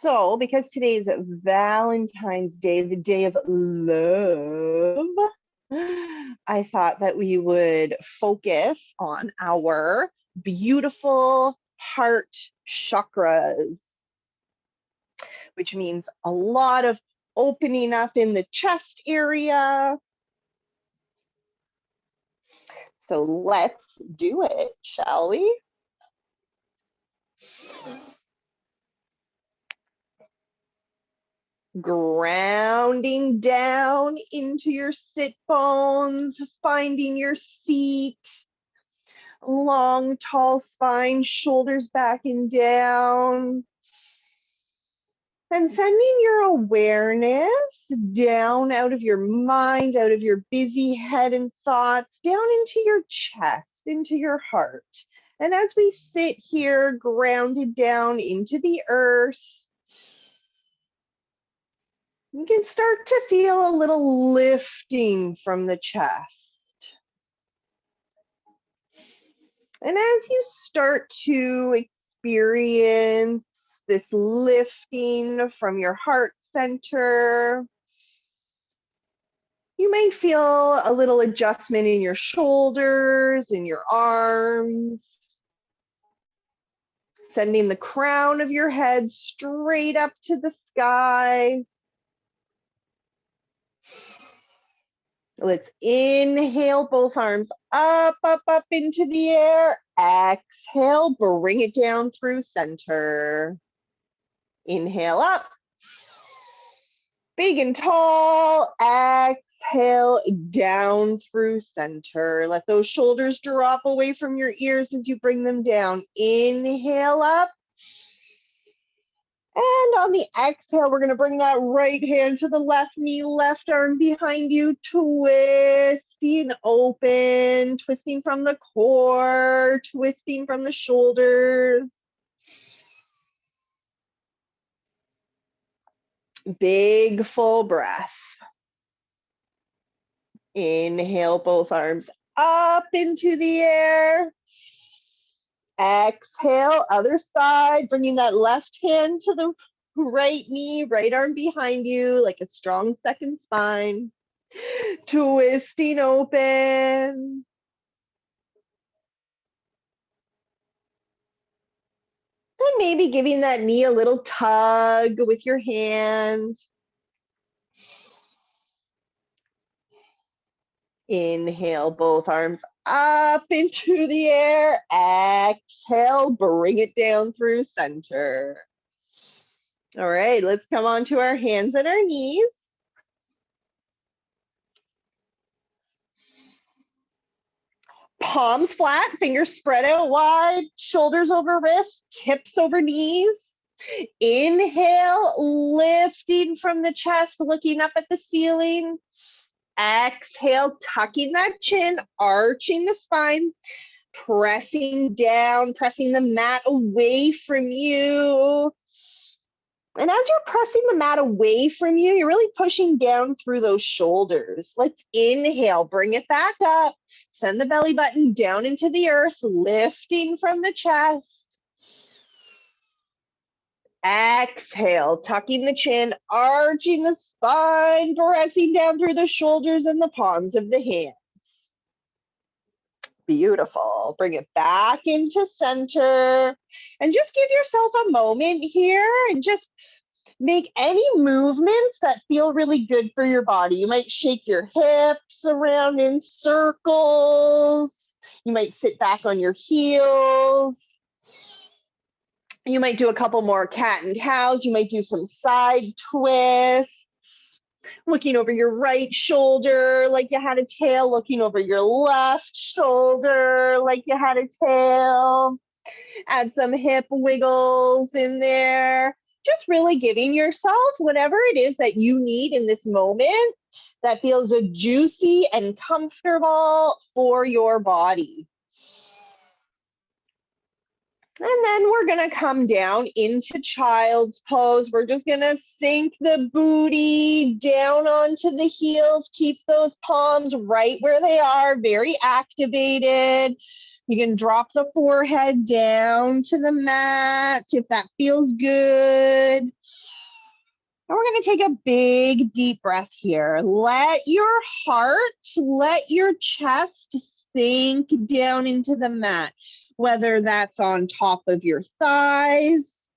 So, because today is Valentine's Day, the day of love, I thought that we would focus on our beautiful heart chakras, which means a lot of opening up in the chest area. So let's do it, shall we? Grounding down into your sit bones, finding your seat, long, tall spine, shoulders back and down. And sending your awareness down out of your mind, out of your busy head and thoughts, down into your chest, into your heart. And as we sit here, grounded down into the earth, you can start to feel a little lifting from the chest. And as you start to experience this lifting from your heart center, you may feel a little adjustment in your shoulders, in your arms, sending the crown of your head straight up to the sky. Let's inhale, both arms up, up, up into the air. Exhale, bring it down through center. Inhale up. Big and tall. Exhale, down through center. Let those shoulders drop away from your ears as you bring them down. Inhale up. And on the exhale, we're going to bring that right hand to the left knee, left arm behind you, twisting open, twisting from the core, twisting from the shoulders. Big full breath. Inhale, both arms up into the air. Exhale, other side, bringing that left hand to the right knee, right arm behind you, like a strong second spine. Twisting open. And maybe giving that knee a little tug with your hand. Inhale, both arms up into the air. Exhale, bring it down through center. All right, let's come on to our hands and our knees. Palms flat, fingers spread out wide, shoulders over wrists, hips over knees. Inhale, lifting from the chest, looking up at the ceiling. Exhale, tucking that chin, arching the spine, pressing down, pressing the mat away from you. And as you're pressing the mat away from you, you're really pushing down through those shoulders. Let's inhale, bring it back up, send the belly button down into the earth, lifting from the chest. Exhale, tucking the chin, arching the spine, pressing down through the shoulders and the palms of the hands. Beautiful. Bring it back into center and just give yourself a moment here and just make any movements that feel really good for your body. You might shake your hips around in circles. You might sit back on your heels. You might do a couple more cat and cows. You might do some side twists. Looking over your right shoulder like you had a tail, looking over your left shoulder like you had a tail. Add some hip wiggles in there. Just really giving yourself whatever it is that you need in this moment that feels juicy and comfortable for your body. And then we're going to come down into child's pose. We're just going to sink the booty down onto the heels. Keep those palms right where they are, very activated. You can drop the forehead down to the mat if that feels good. And we're going to take a big deep breath here. Let your heart, let your chest sink down into the mat, whether that's on top of your thighs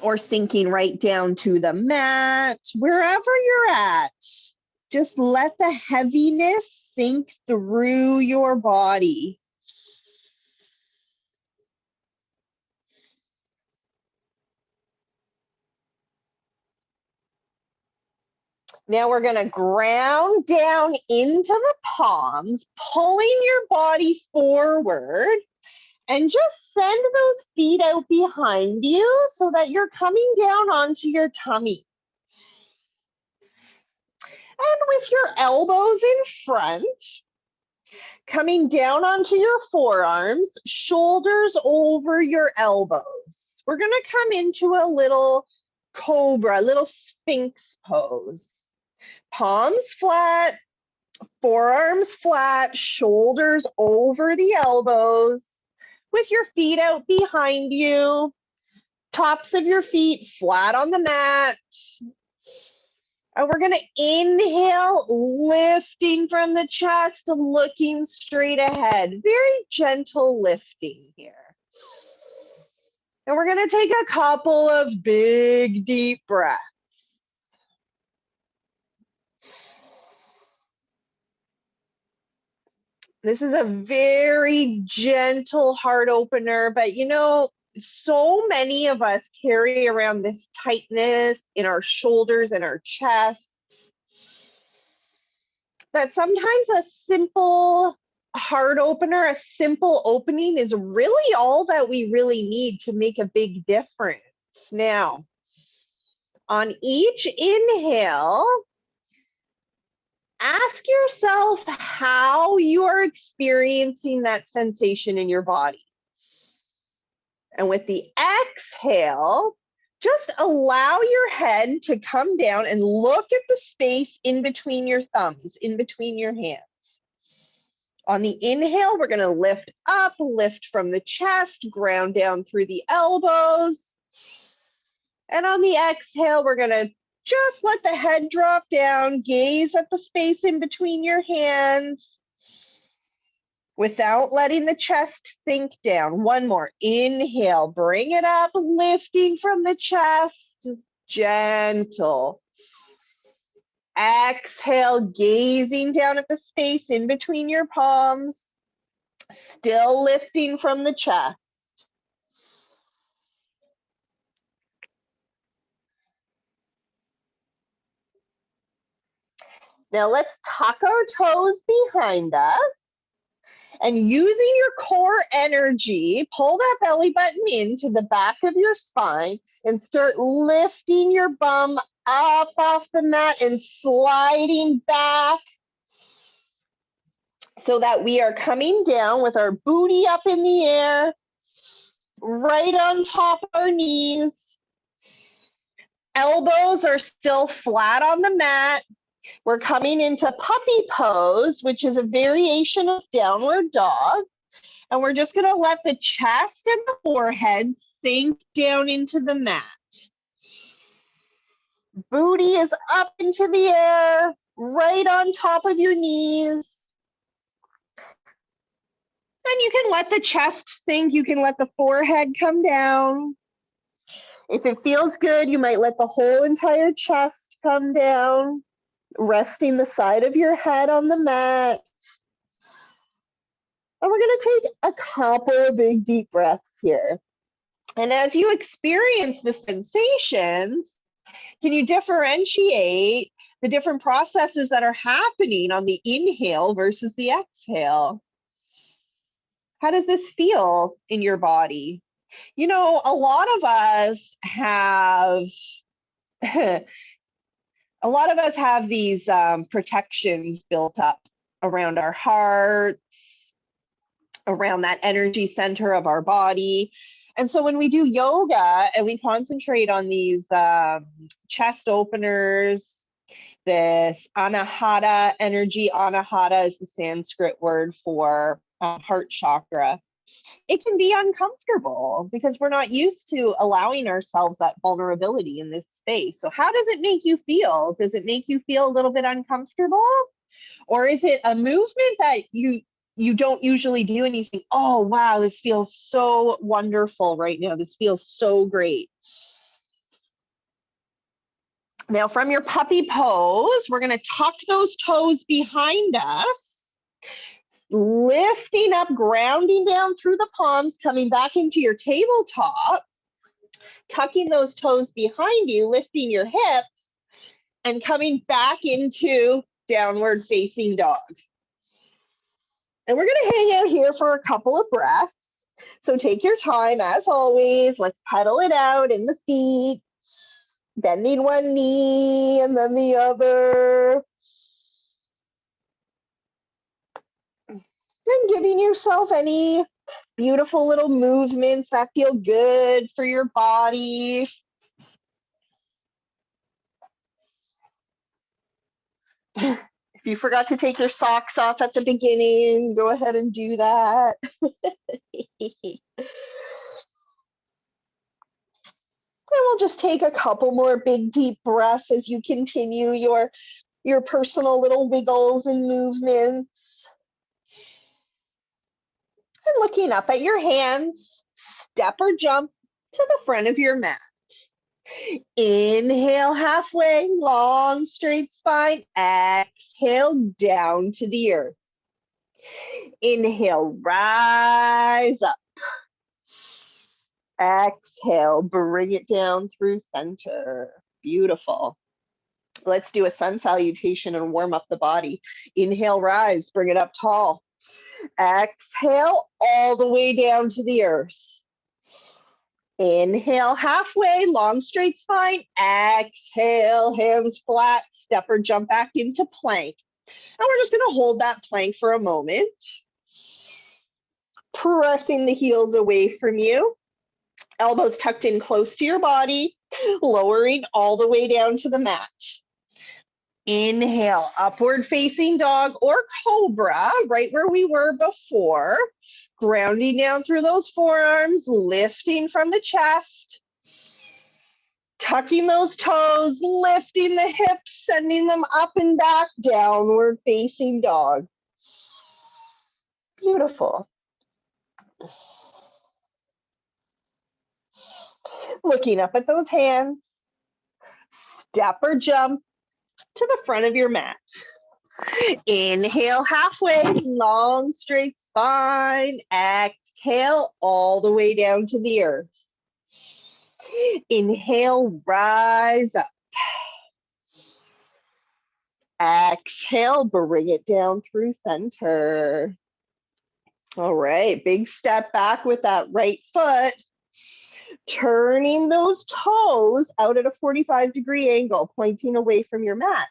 or sinking right down to the mat, wherever you're at. Just let the heaviness sink through your body. Now we're going to ground down into the palms, pulling your body forward, and just send those feet out behind you so that you're coming down onto your tummy. And with your elbows in front, coming down onto your forearms, shoulders over your elbows. We're going to come into a little cobra, little sphinx pose. Palms flat, forearms flat, shoulders over the elbows, with your feet out behind you, tops of your feet flat on the mat. And we're going to inhale, lifting from the chest, looking straight ahead. Very gentle lifting here. And we're going to take a couple of big, deep breaths. This is a very gentle heart opener, but you know, so many of us carry around this tightness in our shoulders and our chests that sometimes a simple heart opener, a simple opening is really all that we really need to make a big difference. Now, on each inhale, ask yourself how you are experiencing that sensation in your body. And with the exhale, just allow your head to come down and look at the space in between your thumbs, in between your hands. On the inhale, we're going to lift up, lift from the chest, ground down through the elbows. And on the exhale, we're going to just let the head drop down, gaze at the space in between your hands without letting the chest sink down. One more. Inhale, bring it up, lifting from the chest, gentle. Exhale, gazing down at the space in between your palms, still lifting from the chest. Now let's tuck our toes behind us. And using your core energy, pull that belly button into the back of your spine and start lifting your bum up off the mat and sliding back so that we are coming down with our booty up in the air, right on top of our knees. Elbows are still flat on the mat. We're coming into puppy pose, which is a variation of downward dog. And we're just going to let the chest and the forehead sink down into the mat. Booty is up into the air, right on top of your knees. And you can let the chest sink. You can let the forehead come down. If it feels good, you might let the whole entire chest come down, resting the side of your head on the mat. And we're going to take a couple of big deep breaths here. And as you experience the sensations, can you differentiate the different processes that are happening on the inhale versus the exhale? How does this feel in your body? You know, a lot of us have these protections built up around our hearts, around that energy center of our body. And so when we do yoga and we concentrate on these chest openers, this anahata energy, anahata is the Sanskrit word for heart chakra. it can be uncomfortable because we're not used to allowing ourselves that vulnerability in this space. So how does it make you feel? Does it make you feel a little bit uncomfortable? Or is it a movement that you don't usually do and you think, oh wow, this feels so wonderful right now. This feels so great. Now from your puppy pose, we're going to tuck those toes behind us, lifting up, grounding down through the palms, coming back into your tabletop, tucking those toes behind you, lifting your hips, and coming back into downward facing dog. And we're going to hang out here for a couple of breaths. So take your time, as always. Let's pedal it out in the feet, bending one knee and then the other. And giving yourself any beautiful little movements that feel good for your body. If you forgot to take your socks off at the beginning, go ahead and do that. And we'll just take a couple more big deep breaths as you continue your personal little wiggles and movements. And looking up at your hands, step or jump to the front of your mat. Inhale halfway, long straight spine. Exhale down to the earth. Inhale, rise up. Exhale, bring it down through center. Beautiful. Let's do a sun salutation and warm up the body. Inhale, rise, bring it up tall. Exhale, all the way down to the earth. Inhale, halfway, long straight spine. Exhale, hands flat, step or jump back into plank. And we're just going to hold that plank for a moment. Pressing the heels away from you. Elbows tucked in close to your body, lowering all the way down to the mat. Inhale, upward facing dog or cobra, right where we were before. Grounding down through those forearms, lifting from the chest. Tucking those toes, lifting the hips, sending them up and back, downward facing dog. Beautiful. Looking up at those hands, step or jump to the front of your mat. Inhale halfway, long straight spine. Exhale all the way down to the earth. Inhale, rise up. Exhale, bring it down through center. All right, big step back with that right foot. Turning those toes out at a 45-degree angle, pointing away from your mat.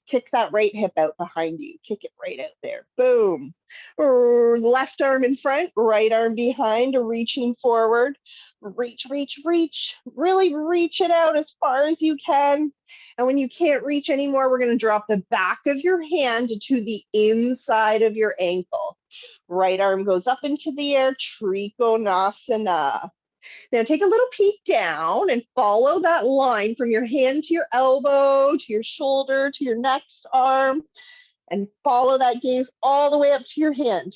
Kick that right hip out behind you. Kick it right out there. Boom. Left arm in front, right arm behind, reaching forward. Reach, reach, reach. Really reach it out as far as you can. And when you can't reach anymore, we're going to drop the back of your hand to the inside of your ankle. Right arm goes up into the air, Trikonasana. Now take a little peek down and follow that line from your hand to your elbow, to your shoulder, to your next arm, and follow that gaze all the way up to your hand.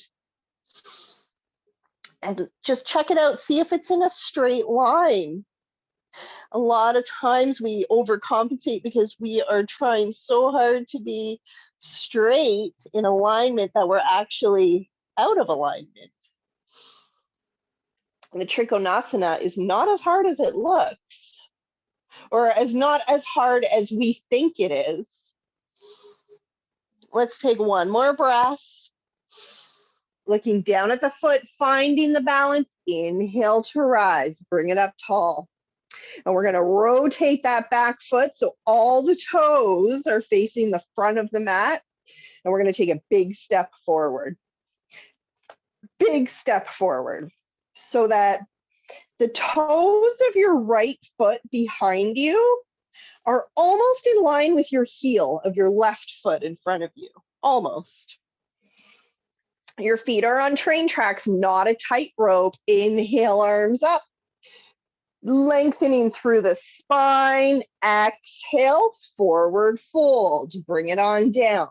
And just check it out, see if it's in a straight line. A lot of times we overcompensate because we are trying so hard to be straight in alignment that we're actually out of alignment. The Trikonasana is not as hard as it looks, or not as hard as we think it is. Let's take one more breath. Looking down at the foot, finding the balance. Inhale to rise, bring it up tall. And we're going to rotate that back foot so all the toes are facing the front of the mat. And we're going to take a big step forward. Big step forward. So that the toes of your right foot behind you are almost in line with your heel of your left foot in front of you. Almost. Your feet are on train tracks, not a tightrope. Inhale, arms up, lengthening through the spine. Exhale, forward fold. Bring it on down.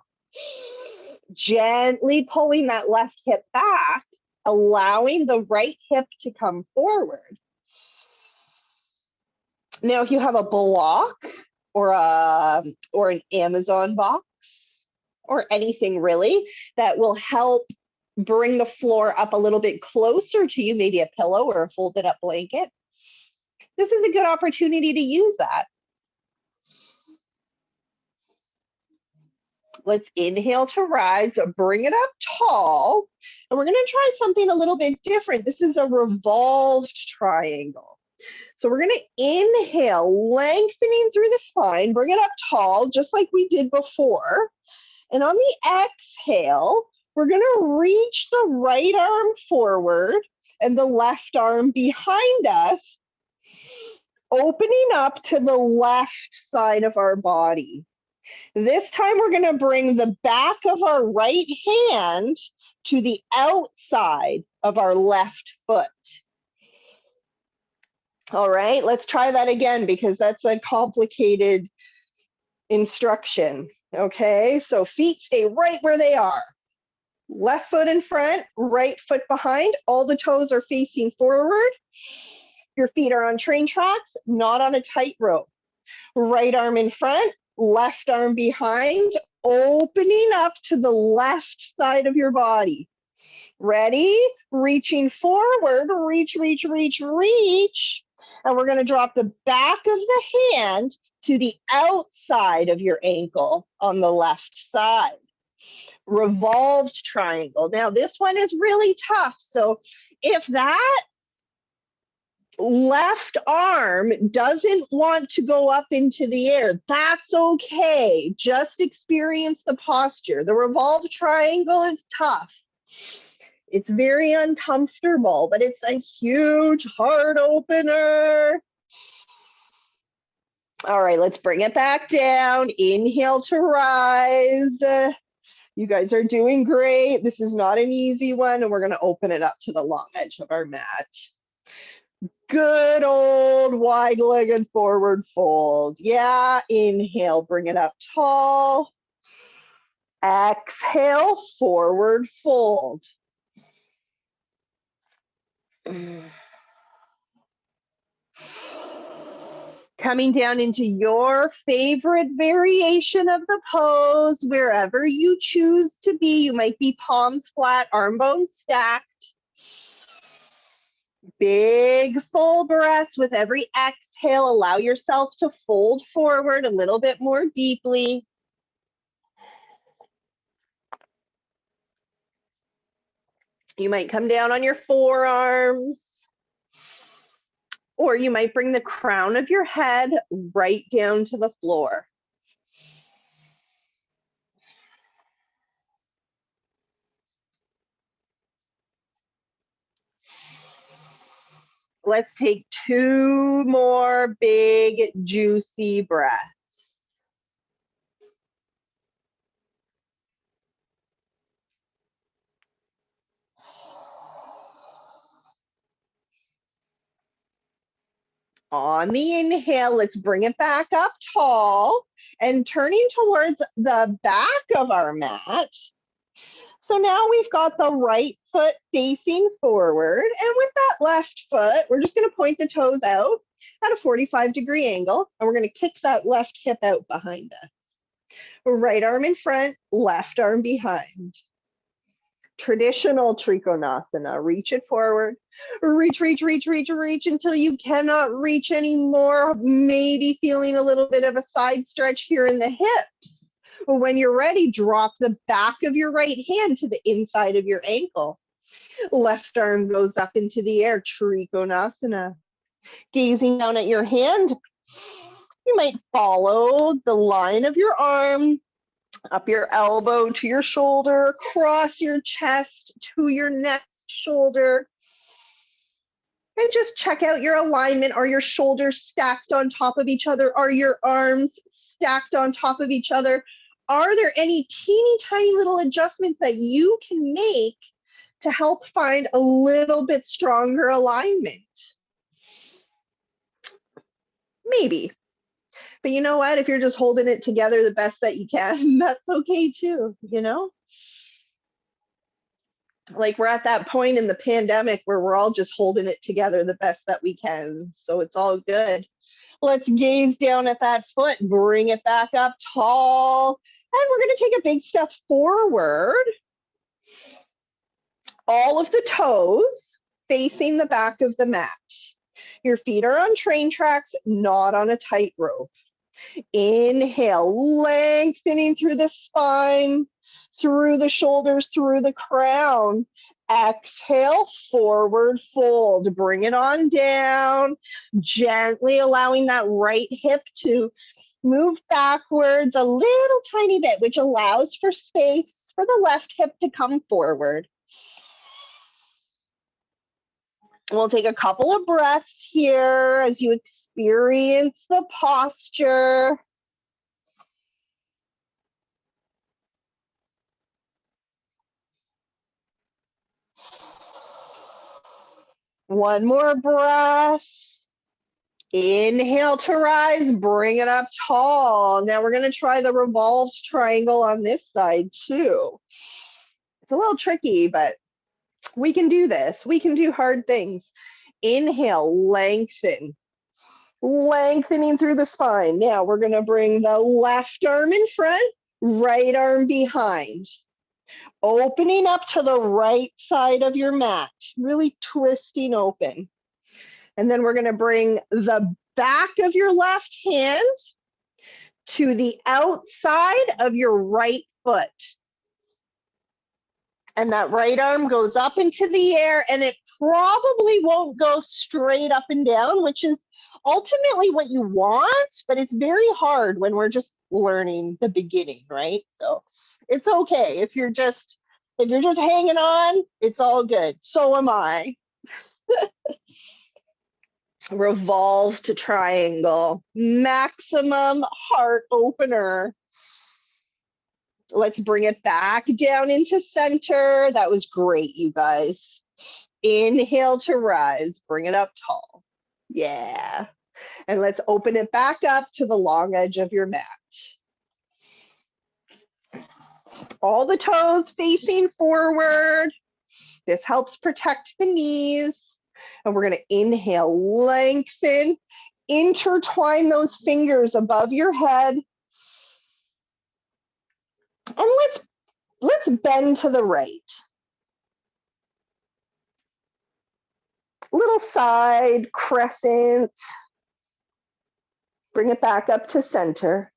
Gently pulling that left hip back, allowing the right hip to come forward. Now, if you have a block or an Amazon box or anything really that will help bring the floor up a little bit closer to you, maybe a pillow or a folded up blanket, this is a good opportunity to use that. Let's inhale to rise, bring it up tall. And we're going to try something a little bit different. This is a revolved triangle. So we're going to inhale, lengthening through the spine, bring it up tall, just like we did before. And on the exhale, we're going to reach the right arm forward and the left arm behind us, opening up to the left side of our body. This time we're going to bring the back of our right hand to the outside of our left foot. All right, let's try that again because that's a complicated instruction. Okay, so feet stay right where they are. Left foot in front, right foot behind. All the toes are facing forward. Your feet are on train tracks, not on a tightrope. Right arm in front, left arm behind, opening up to the left side of your body. Ready? Reaching forward, reach, reach, reach, reach. And we're going to drop the back of the hand to the outside of your ankle on the left side. Revolved triangle. Now, this one is really tough. So if that left arm doesn't want to go up into the air, that's okay. Just experience the posture. The revolved triangle is tough. It's very uncomfortable, but it's a huge heart opener. All right, let's bring it back down. Inhale to rise. You guys are doing great. This is not an easy one, and we're going to open it up to the long edge of our mat. Good old wide-legged forward fold. Yeah, inhale, bring it up tall. Exhale, forward fold. Coming down into your favorite variation of the pose, wherever you choose to be. You might be palms flat, arm bones stacked. Big full breaths with every exhale. Allow yourself to fold forward a little bit more deeply. You might come down on your forearms, or you might bring the crown of your head right down to the floor. Let's take 2 more big, juicy breaths. On the inhale, let's bring it back up tall and turning towards the back of our mat. So now we've got the right foot facing forward, and with that left foot, we're just going to point the toes out at a 45-degree angle, and we're going to kick that left hip out behind us. Right arm in front, left arm behind. Traditional Trikonasana. Reach it forward. Reach, reach, reach, reach, reach until you cannot reach anymore. Maybe feeling a little bit of a side stretch here in the hips. When you're ready, drop the back of your right hand to the inside of your ankle. Left arm goes up into the air, Trikonasana. Gazing down at your hand, you might follow the line of your arm, up your elbow to your shoulder, across your chest to your next shoulder. And just check out your alignment. Are your shoulders stacked on top of each other? Are your arms stacked on top of each other? Are there any teeny tiny little adjustments that you can make to help find a little bit stronger alignment. Maybe. But you know what? If you're just holding it together the best that you can, that's okay too, you know? Like we're at that point in the pandemic where we're all just holding it together the best that we can. So it's all good. Let's gaze down at that foot, bring it back up tall. And we're going to take a big step forward. All of the toes facing the back of the mat. Your feet are on train tracks, not on a tightrope. Inhale, lengthening through the spine, through the shoulders, through the crown. Exhale, forward fold. Bring it on down, gently allowing that right hip to move backwards a little tiny bit, which allows for space for the left hip to come forward. We'll take a couple of breaths here as you experience the posture. One more breath. Inhale to rise, bring it up tall. Now we're going to try the revolved triangle on this side too. It's a little tricky, but we can do this. We can do hard things. Inhale, lengthen. Lengthening through the spine. Now we're going to bring the left arm in front, right arm behind. Opening up to the right side of your mat, really twisting open. And then we're going to bring the back of your left hand to the outside of your right foot. And that right arm goes up into the air, and it probably won't go straight up and down, which is ultimately what you want, but it's very hard when we're just learning the beginning, right? So it's okay. If you're just hanging on, it's all good. So am I. Revolve to triangle, maximum heart opener. Let's bring it back down into center. That was great, you guys. Inhale to rise, bring it up tall. Yeah. And let's open it back up to the long edge of your mat. All the toes facing forward. This helps protect the knees. And we're going to inhale, lengthen, intertwine those fingers above your head. And let's bend to the right. Little side crescent. Bring it back up to center.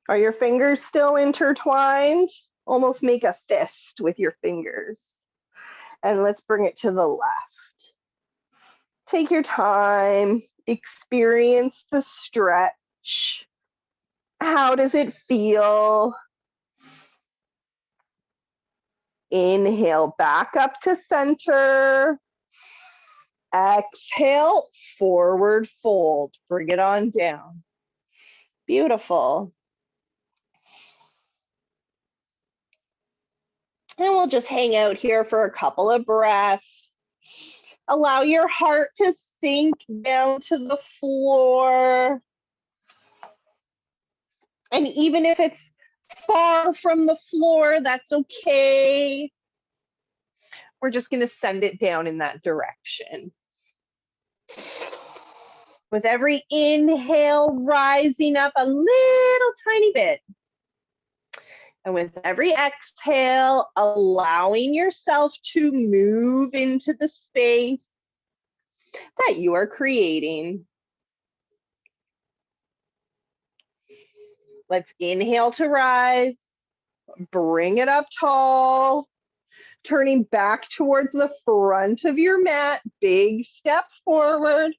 Are your fingers still intertwined? Almost make a fist with your fingers. And let's bring it to the left. Take your time, experience the stretch. How does it feel? Inhale, back up to center. Exhale, forward fold. Bring it on down. Beautiful. And we'll just hang out here for a couple of breaths. Allow your heart to sink down to the floor. And even if it's far from the floor, that's okay. We're just going to send it down in that direction. With every inhale, rising up a little tiny bit. And with every exhale, allowing yourself to move into the space that you are creating. Let's inhale to rise. Bring it up tall. Turning back towards the front of your mat. Big step forward.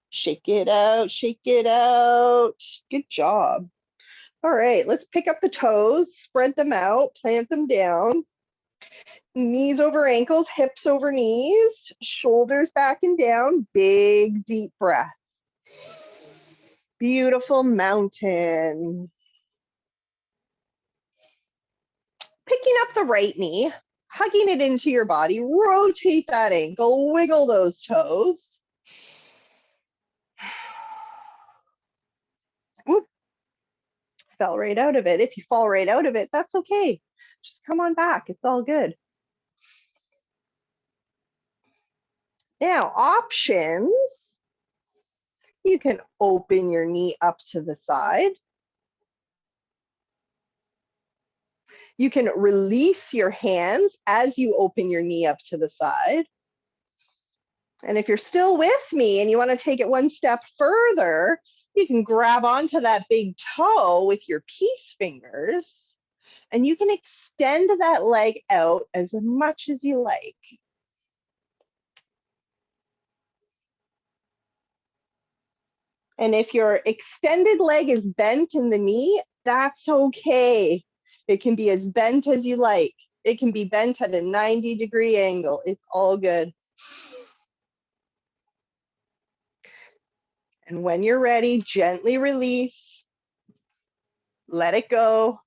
Shake it out, shake it out. Good job. All right, let's pick up the toes, spread them out, plant them down. Knees over ankles, hips over knees, shoulders back and down. Big, deep breath. Beautiful mountain. Picking up the right knee, hugging it into your body. Rotate that ankle, wiggle those toes. Whoop. Fell right out of it. If you fall right out of it, that's okay. Just come on back. It's all good. Now, options. You can open your knee up to the side. You can release your hands as you open your knee up to the side. And if you're still with me and you want to take it one step further, you can grab onto that big toe with your peace fingers, and you can extend that leg out as much as you like. And if your extended leg is bent in the knee, that's okay. It can be as bent as you like. It can be bent at a 90-degree angle. It's all good. And when you're ready, gently release. Let it go.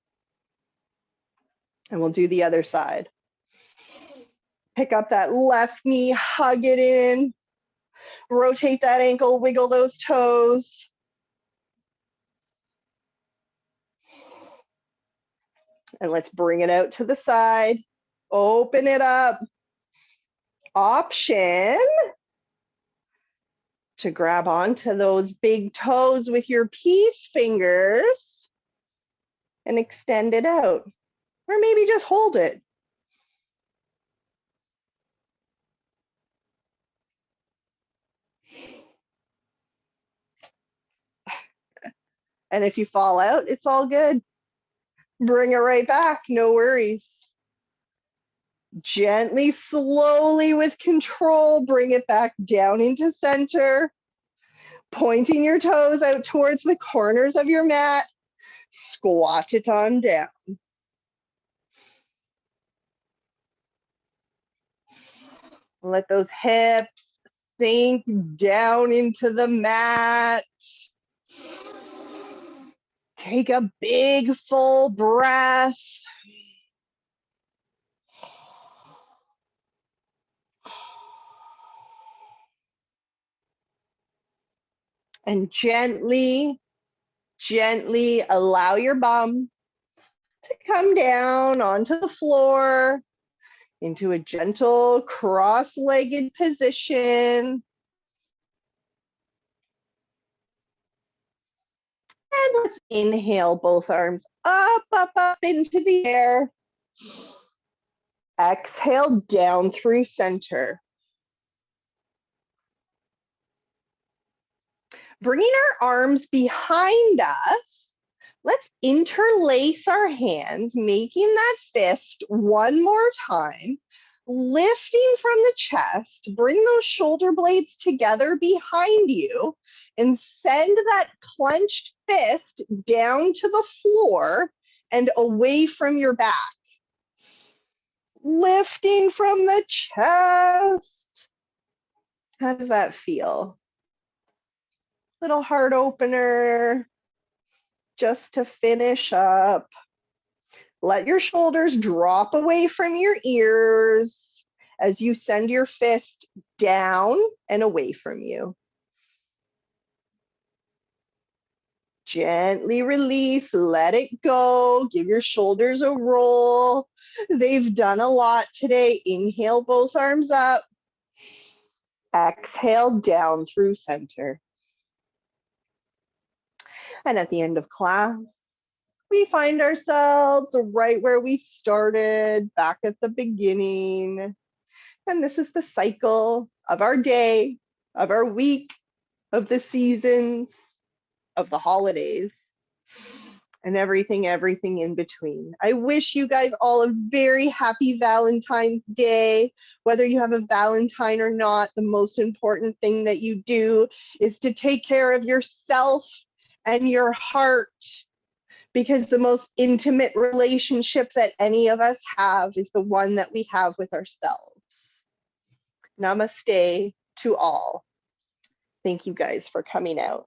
And we'll do the other side. Pick up that left knee, hug it in. Rotate that ankle, wiggle those toes. And let's bring it out to the side. Open it up. Option to grab onto those big toes with your peace fingers and extend it out. Or maybe just hold it. And if you fall out, it's all good. Bring it right back, no worries. Gently, slowly, with control, bring it back down into center. Pointing your toes out towards the corners of your mat. Squat it on down. Let those hips sink down into the mat. Take a big, full breath. And gently, gently allow your bum to come down onto the floor into a gentle cross-legged position. And let's inhale both arms up, up, up into the air. Exhale down through center. Bringing our arms behind us, let's interlace our hands, making that fist one more time, lifting from the chest. Bring those shoulder blades together behind you and send that clenched fist down to the floor and away from your back. Lifting from the chest. How does that feel? Little heart opener, just to finish up. Let your shoulders drop away from your ears as you send your fist down and away from you. Gently release, let it go. Give your shoulders a roll. They've done a lot today. Inhale, both arms up. Exhale, down through center. And at the end of class, we find ourselves right where we started, back at the beginning. And this is the cycle of our day, of our week, of the seasons, of the holidays, and everything in between. I wish you guys all a very happy Valentine's Day. Whether you have a Valentine or not, the most important thing that you do is to take care of yourself and your heart, because the most intimate relationship that any of us have is the one that we have with ourselves. Namaste to all. Thank you guys for coming out.